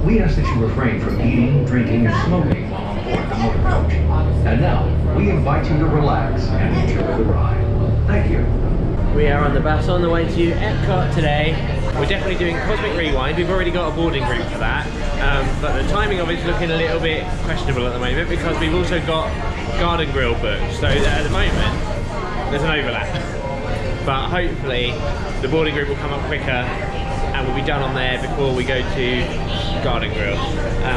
We ask that you refrain from eating, drinking, and smoking while on board the motor coach. And now, we invite you to relax and enjoy the ride. Thank you. We are on the bus on the way to Epcot today. We're definitely doing Cosmic Rewind. We've already got a boarding group for that. But the timing of it's looking a little bit questionable at the moment because we've also got Garden Grill booked. So at the moment, there's an overlap. But hopefully, the boarding group will come up quicker and we'll be done on there before we go to Garden Grill.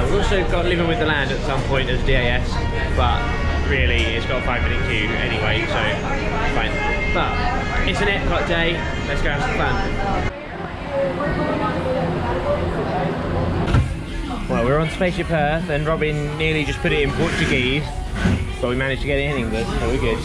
We've also got Living with the Land at some point as DAS, but really it's got a 5-minute queue anyway, so it's fine. But it's an Epcot day, let's go have some fun. Well, we're on Spaceship Earth and Robin nearly just put it in Portuguese, but we managed to get it in English, so we're good.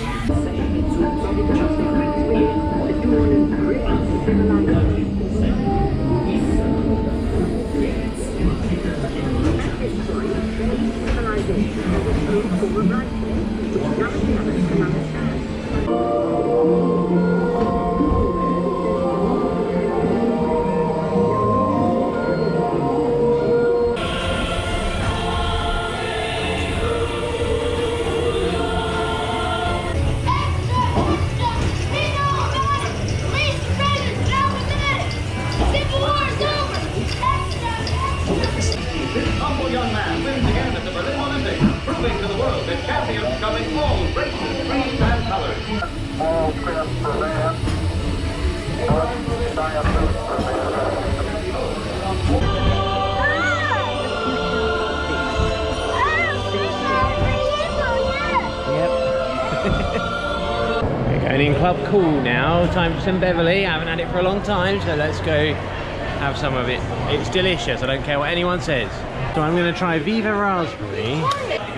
Going in Club Cool now, time for some Beverly. I haven't had it for a long time, so let's go have some of it. It's delicious, I don't care what anyone says. So I'm going to try Viva Raspberry,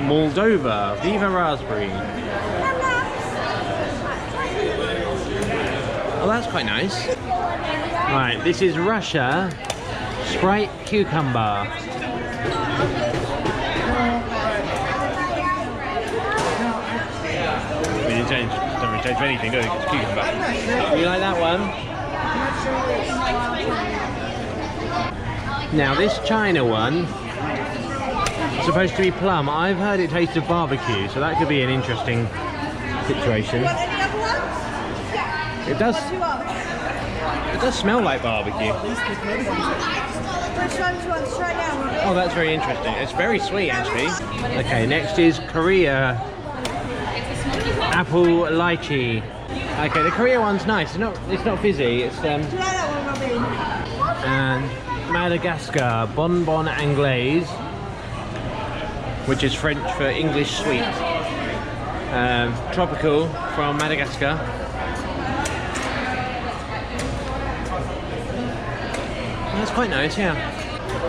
Moldova, Viva Raspberry. Oh, that's quite nice. Right, this is Russia, Sprite Cucumber. We didn't change, don't really change anything, do we? It's cucumber. You like that one? Now this China one is supposed to be plum. I've heard it tastes of barbecue, so that could be an interesting situation. It does smell like barbecue. Oh, that's very interesting. It's very sweet actually. Okay, next is Korea Apple Lychee. Okay, the Korea one's nice. It's not fizzy. It's and Madagascar Bonbon Anglaise, which is French for English sweet. Tropical from Madagascar. That's quite nice, yeah.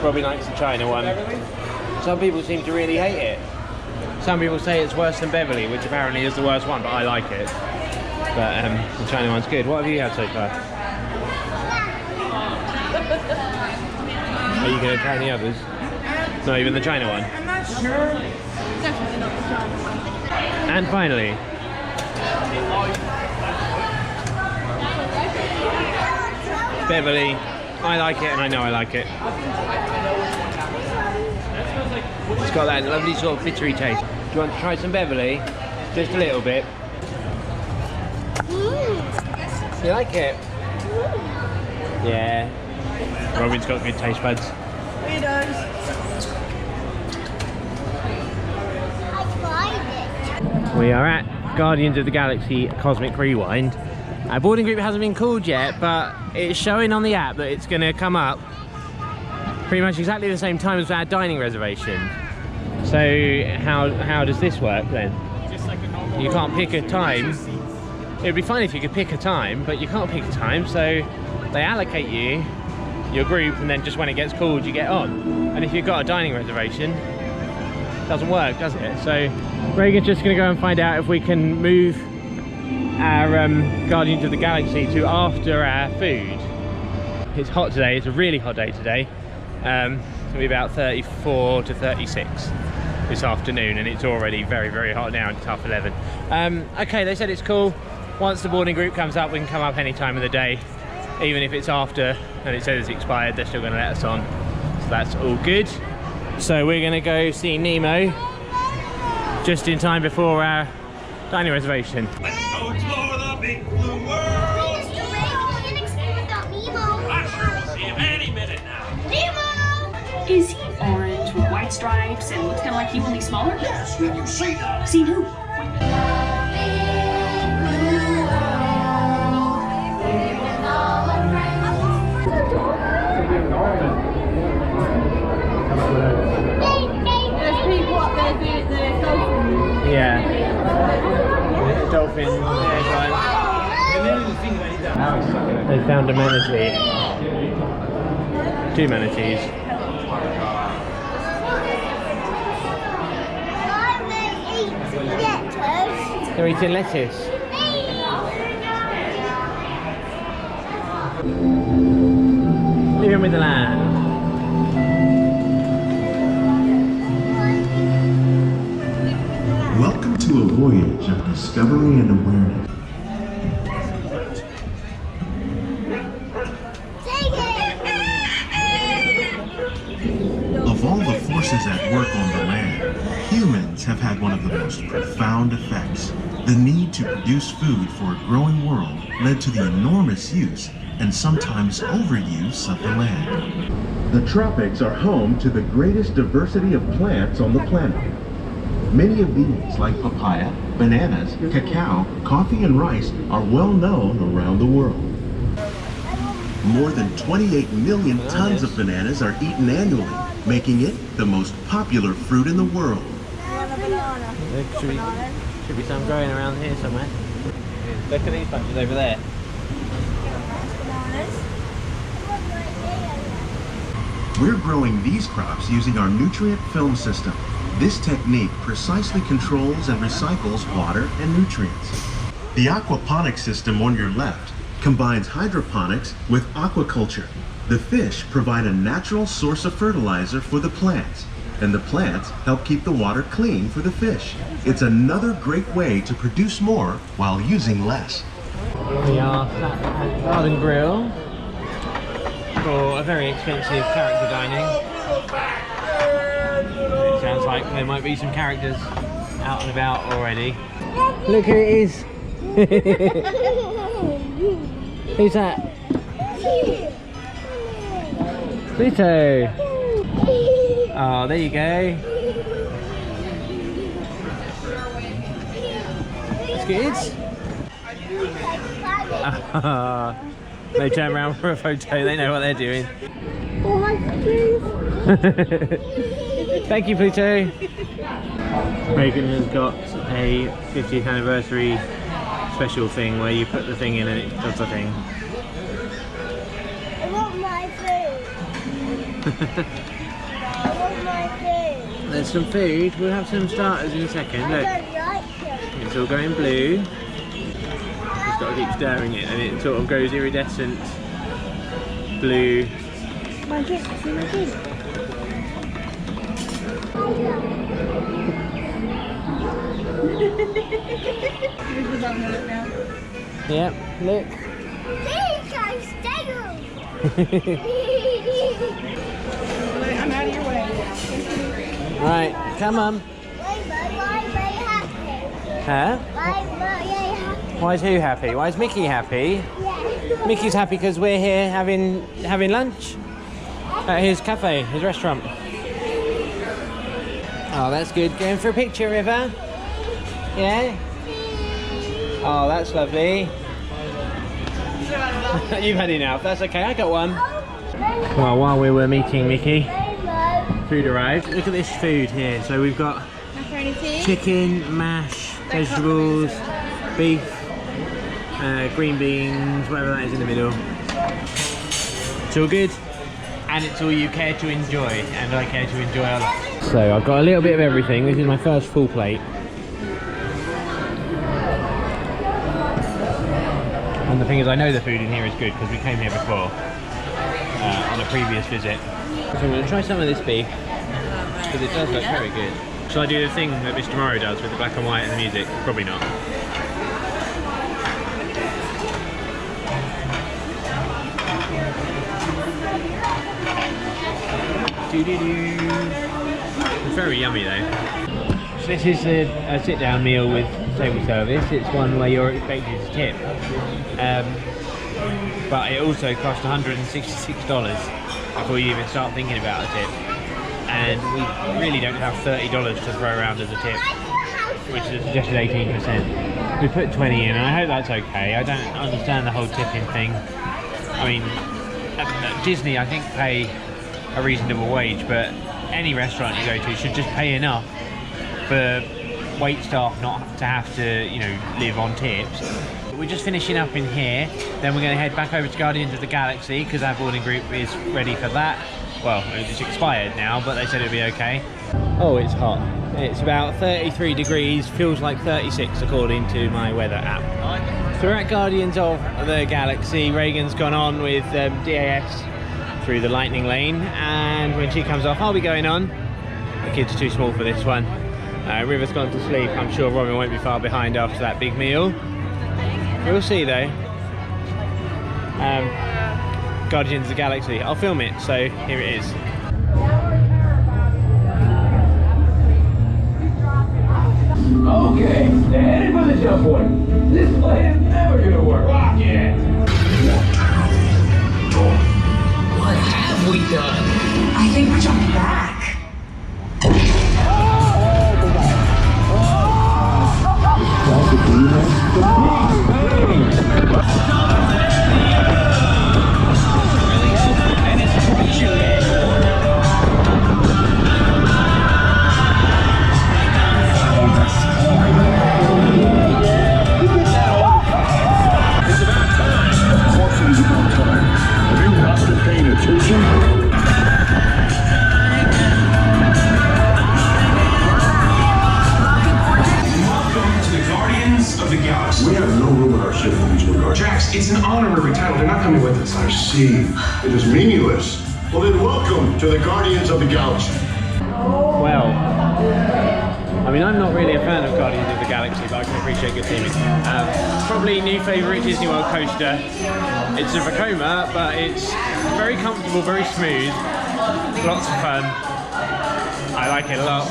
Robbie likes the China one. Some people seem to really hate it. Some people say it's worse than Beverly, which apparently is the worst one, but I like it. But the China one's good. What have you had so far? Are you going to try any others? Not even the China one? I'm not sure. And finally, Beverly. I like it and I know I like it. It's got that lovely sort of bittery taste. Do you want to try some Beverly? Just a little bit. You like it? Yeah. Robin's got good taste buds. He does. We are at Guardians of the Galaxy Cosmic Rewind. Our boarding group hasn't been called yet, but it's showing on the app that it's going to come up pretty much exactly the same time as our dining reservation. So how does this work then? You can't pick a time. It would be fine if you could pick a time, but you can't pick a time, so they allocate you your group, and then just when it gets called you get on. And if you've got a dining reservation, it doesn't work, does it? So Reagan's just going to go and find out if we can move our Guardians of the Galaxy to after our food. It's hot today, it's a really hot day today. It's going to be about 34 to 36 this afternoon, and it's already very, very hot now, and it's 11:30. Okay, they said it's cool. Once the boarding group comes up, we can come up any time of the day. Even if it's after and it says it's expired, they're still going to let us on. So that's all good. So we're gonna go see Nemo just in time before our dining reservation. Let's go explore the big blue world. I sure will see him any minute now. Is he orange with white stripes and looks kind of like you, only smaller? Yes, have you seen him? Seen who? Yeah. Dolphin. They found a manatee. 2 manatees. They're eating lettuce. Living with the land. Welcome to a voyage of discovery and awareness. Of all the forces at work on the land, humans have had one of the most profound effects. The need to produce food for a growing world led to the enormous use and sometimes overuse of the land. The tropics are home to the greatest diversity of plants on the planet. Many of these, like papaya, bananas, cacao, coffee, and rice, are well known around the world. More than 28 million tons of bananas are eaten annually, making it the most popular fruit in the world. There should be some growing around here somewhere. Look at these bunches over there. We're growing these crops using our nutrient film system. This technique precisely controls and recycles water and nutrients. The aquaponics system on your left combines hydroponics with aquaculture. The fish provide a natural source of fertilizer for the plants, and the plants help keep the water clean for the fish. It's another great way to produce more while using less. We are sat at Garden Grill for a very expensive character dining. It sounds like there might be some characters out and about already. Look who it is! Who's that? Pluto! Oh, there you go. That's good. They turn around for a photo, they know what they're doing. Thank you, Pluto. Reagan has got a 50th anniversary special thing where you put the thing in and it does the thing. I want my food. I want my food. There's some food, we'll have some starters in a second. I Look, don't like them. it's all going blue. Just got to keep stirring it and it sort of goes iridescent blue. My kids, see my kids. Yep, look. Please, I'm stable. I'm out of your way. Right, come on. Why very happy? Huh? Why very happy? Why is who happy? Why is Mickey happy? Yeah. Mickey's happy because we're here having lunch at his cafe, his restaurant. Oh, that's good. Going for a picture, River? Yeah? Oh, that's lovely. You've had enough. That's okay. I got one. Well, while we were meeting Mickey, food arrived. Look at this food here. So we've got chicken, mash, vegetables, beef, green beans, whatever that is in the middle. It's all good, and it's all you care to enjoy, and I care to enjoy a lot. So I've got a little bit of everything. This is my first full plate. And the thing is, I know the food in here is good because we came here before on a previous visit. So I'm going to try some of this beef because it does look very good. Shall I do the thing that Mr. Morrow does with the black and white and the music? Probably not. Doo-doo-doo. It's very yummy though. So this is a sit-down meal with table service. It's one where you're expected to tip. But it also costs $166 before you even start thinking about a tip. And we really don't have $30 to throw around as a tip, which is suggested 18%. We put 20 in, and I hope that's okay. I don't understand the whole tipping thing. I mean, at Disney, I think pay a reasonable wage, but any restaurant you go to should just pay enough for wait staff not to have to, you know, live on tips. But we're just finishing up in here, then we're going to head back over to Guardians of the Galaxy because our boarding group is ready for that. Well, it's expired now, but they said it'd be okay. Oh, it's hot. It's about 33 degrees, feels like 36 according to my weather app. So we're at Guardians of the Galaxy. Reagan's gone on with DAS through the lightning lane, and when she comes off, I'll be going on. The kids are too small for this one. River's gone to sleep. I'm sure Robin won't be far behind after that big meal. We'll see though. Guardians of the Galaxy. I'll film it, so here it is. Okay, they're headed for the jump point. This plane is never gonna work. Rocket! What have we done? I think we're jumping back. It's an honorary title. They're not coming with us. I see. It is meaningless. Well then, welcome to the Guardians of the Galaxy. Well, I mean, I'm not really a fan of Guardians of the Galaxy, but I can appreciate good theming. Probably new favourite Disney World coaster. It's a Vekoma, but it's very comfortable, very smooth, lots of fun. I like it a lot.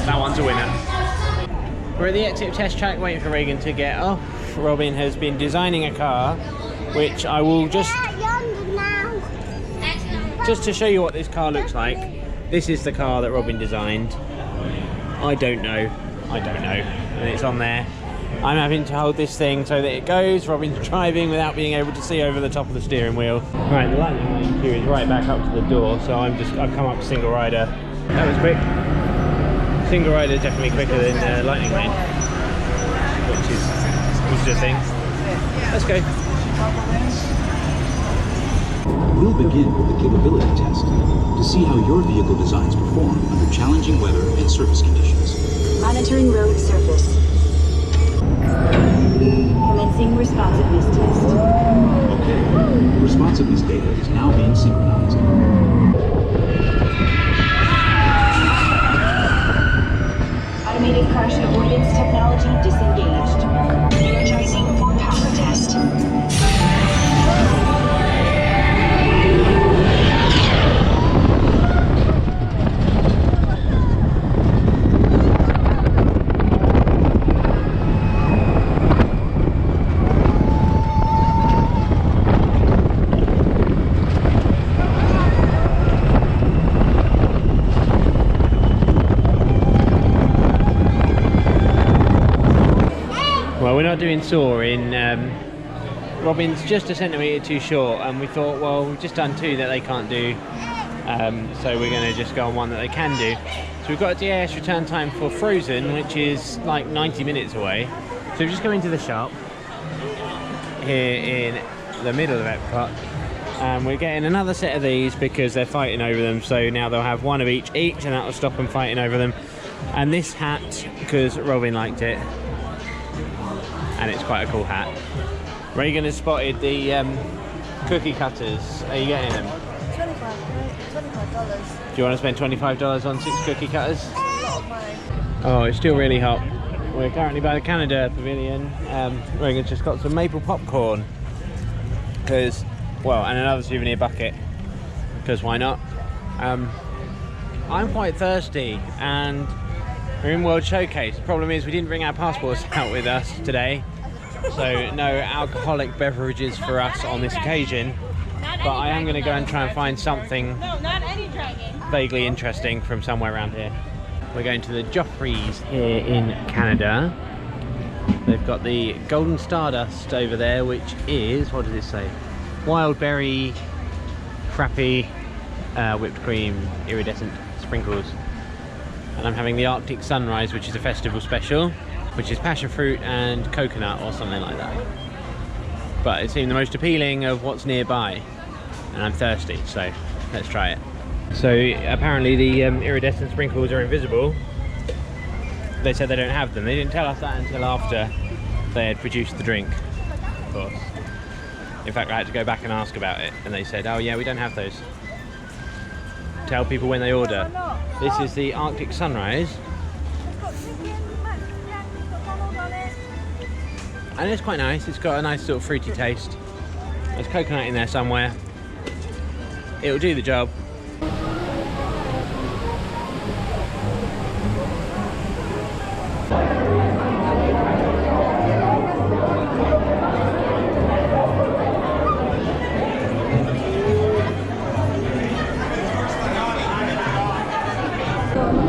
That one's a winner. We're at the exit test track waiting for Reagan to get off. Robin has been designing a car, which I will just to show you what this car looks like. This is the car that Robin designed. I don't know, and it's on there. I'm having to hold this thing so that it goes. Robin's driving without being able to see over the top of the steering wheel. Right, the lightning lane queue is right back up to the door, so I've come up single rider. That was quick. Single rider is definitely quicker than lightning lane, which is a thing. Let's go. We'll begin with the capability test to see how your vehicle designs perform under challenging weather and surface conditions. Monitoring road surface. Commencing responsiveness test. Okay. Responsiveness data is now being synchronized. Automated crash avoidance technology disengaged. Energizing for power test. Well, we're not doing soaring. Robin's just a centimetre too short, and we thought, well, we've just done two that they can't do, so we're going to just go on one that they can do. So we've got a DAS return time for Frozen, which is like 90 minutes away. So we've just come into the shop here in the middle of Epcot, and we're getting another set of these because they're fighting over them. So now they'll have one of each, and that will stop them fighting over them. And this hat, because Robin liked it, and it's quite a cool hat. Reagan has spotted the cookie cutters. Are you getting them? $25. Do you want to spend $25 on 6 cookie cutters? A lot of money. Oh, it's still really hot. We're currently by the Canada Pavilion. Reagan's just got some maple popcorn. And another souvenir bucket. Because why not? I'm quite thirsty and we're in World Showcase. The problem is we didn't bring our passports out with us today, so no alcoholic beverages for us on this occasion. But I am going to go and try and find something vaguely interesting from somewhere around here. We're going to the Joffreys here in Canada. They've got the Golden Stardust over there, which is, what does it say? Wild berry, frappe, whipped cream, iridescent sprinkles. And I'm having the Arctic Sunrise, which is a festival special, which is passion fruit and coconut or something like that. But it seemed the most appealing of what's nearby. And I'm thirsty, so let's try it. So apparently the iridescent sprinkles are invisible. They said they don't have them. They didn't tell us that until after they had produced the drink, of course. In fact, I had to go back and ask about it, and they said, oh yeah, we don't have those. Tell people when they order. This is the Arctic Sunrise. And it's quite nice. It's got a nice sort of fruity taste. There's coconut in there somewhere. It'll do the job.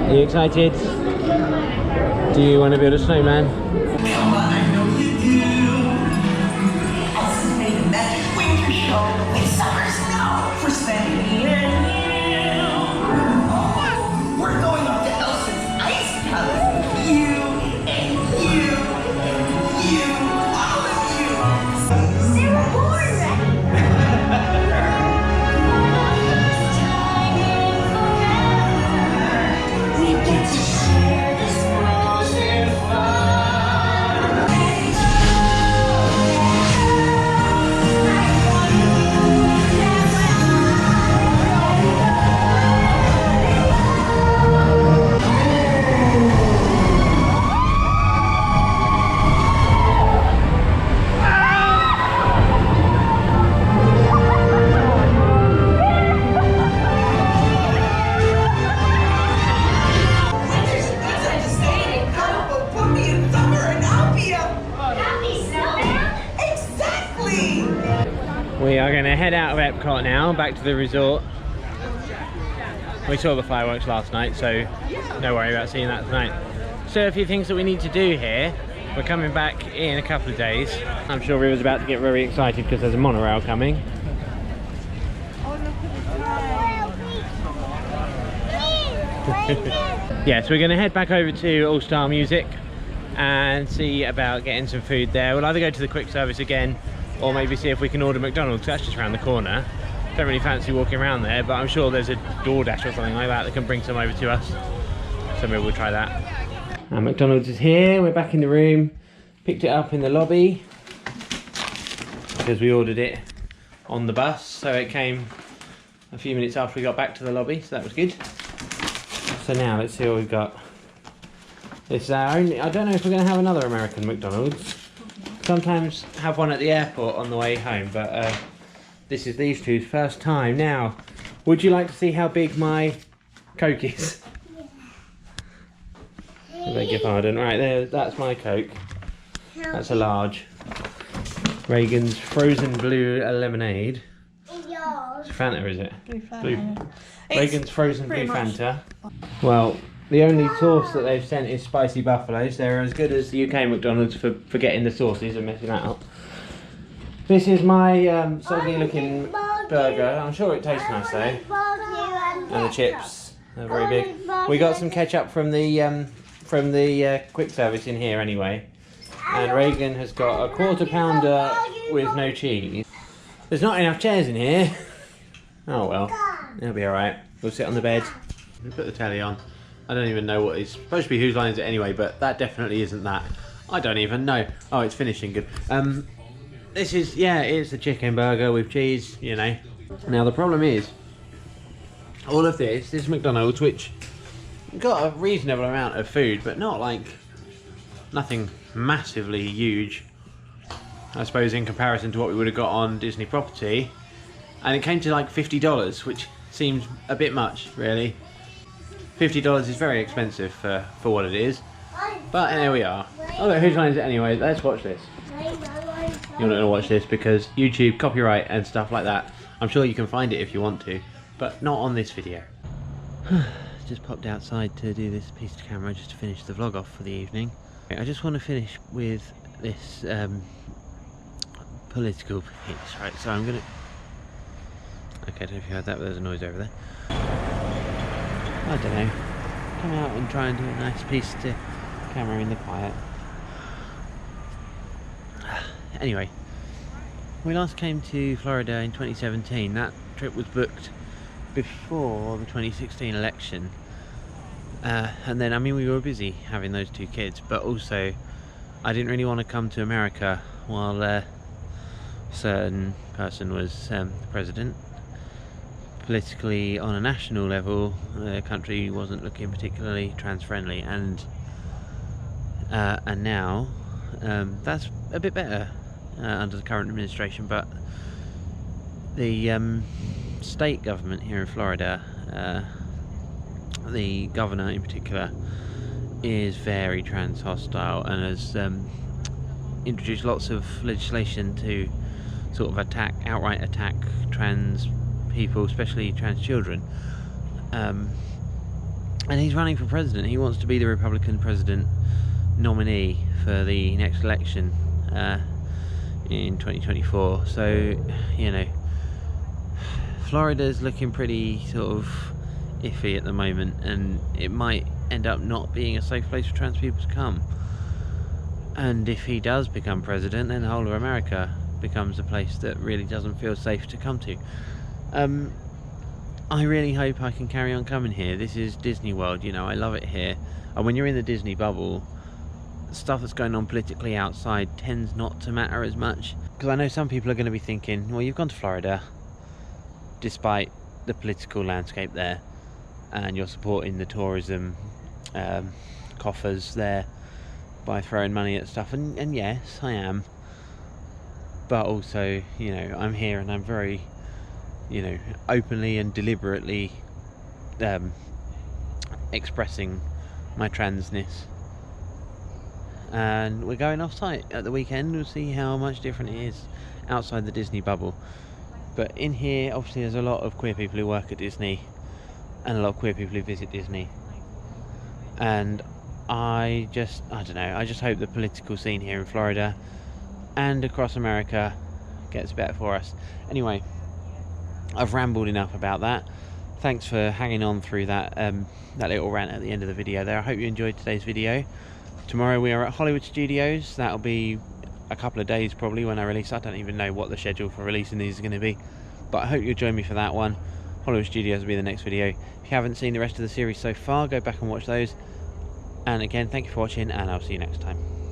Are you excited? Do you want to build a snowman? I know you do. I'll make a magic winter show with summer snow for Sandy and you. Oh, we're going up to Elsa's ice palace. You and you and you, all of you. Sarah Warren. We get to share this frozen fun. Winter's a good time to stay in Epcot, but put me in summer and I'll be a happy snowman. Exactly. We are going to head out of Epcot now, back to the resort. We saw the fireworks last night, so no worry about seeing that tonight. So a few things that we need to do here. We're coming back in a couple of days. I'm sure River's about to get very excited because there's a monorail coming. Yeah, so we're going to head back over to All Star Music and see about getting some food there. We'll either go to the quick service again or maybe see if we can order McDonald's. That's just around the corner. Don't really fancy walking around there, but I'm sure there's a DoorDash or something like that that can bring some over to us. So maybe we'll try that. McDonald's is here. We're back in the room. Picked it up in the lobby because we ordered it on the bus, so it came a few minutes after we got back to the lobby, so that was good. So now let's see what we've got. This is our only, I don't know if we're going to have another American McDonald's. Sometimes have one at the airport on the way home, but this is these two's first time. Now, would you like to see how big my Coke is? I beg your pardon. Right there, that's my Coke. That's a large. Reagan's frozen blue lemonade. It's Fanta, is it? Blue. Reagan's frozen blue Fanta. Well, the only sauce that they've sent is spicy buffaloes. They're as good as the UK McDonald's for getting the sauces and messing that up. This is my soggy looking burger. I'm sure it tastes nice though. And the chips are very big. We got some ketchup from the quick service in here anyway. And Reagan has got a quarter pounder with no cheese. There's not enough chairs in here. Oh well, it'll be alright. We'll sit on the bed. We'll put the telly on. I don't even know what it's supposed to be. Whose line is it anyway? But that definitely isn't that. I don't even know. Oh, it's finishing good. This is, yeah, it's a chicken burger with cheese, you know. Now the problem is, all of this McDonald's, which got a reasonable amount of food, but not like, nothing massively huge, I suppose, in comparison to what we would have got on Disney property. And it came to like $50, which seems a bit much, really. $50 is very expensive for what it is. But there we are. Oh look, whose line is it anyway? Let's watch this. You're not going to watch this because YouTube, copyright and stuff like that. I'm sure you can find it if you want to, but not on this video. Just popped outside to do this piece of camera just to finish the vlog off for the evening. I just want to finish with this political piece, right? So I'm going to... Okay, I don't know if you heard that, but there's a noise over there. I don't know. Come out and try and do a nice piece to camera in the quiet. Anyway, we last came to Florida in 2017. That trip was booked before the 2016 election. And then, I mean, we were busy having those two kids, but also I didn't really want to come to America while a certain person was the president. Politically, on a national level, the country wasn't looking particularly trans-friendly, and now that's a bit better under the current administration. But the state government here in Florida, the governor in particular, is very trans hostile and has introduced lots of legislation to sort of outright attack trans people, especially trans children. And he's running for president. He wants to be the Republican president nominee for the next election in 2024. So, you know, Florida's looking pretty sort of iffy at the moment, and it might end up not being a safe place for trans people to come. And if he does become president, then the whole of America becomes a place that really doesn't feel safe to come to. I really hope I can carry on coming here. This is Disney World, you know, I love it here. And when you're in the Disney bubble, stuff that's going on politically outside tends not to matter as much. Because I know some people are going to be thinking, well, you've gone to Florida, despite the political landscape there, and you're supporting the tourism coffers there by throwing money at stuff. And yes, I am. But also, you know, I'm here and I'm very, you know, openly and deliberately expressing my transness. And we're going off site at the weekend. We'll see how much different it is outside the Disney bubble. But in here, obviously, there's a lot of queer people who work at Disney and a lot of queer people who visit Disney. And I don't know, I just hope the political scene here in Florida and across America gets better for us. Anyway, I've rambled enough about that. Thanks for hanging on through that that little rant at the end of the video there. I hope you enjoyed today's video. Tomorrow we are at Hollywood Studios. That'll be a couple of days probably when I release. I don't even know what the schedule for releasing these is going to be, but I hope you'll join me for that one. Hollywood Studios will be the next video. If you haven't seen the rest of the series so far, go back and watch those. And again, thank you for watching, and I'll see you next time.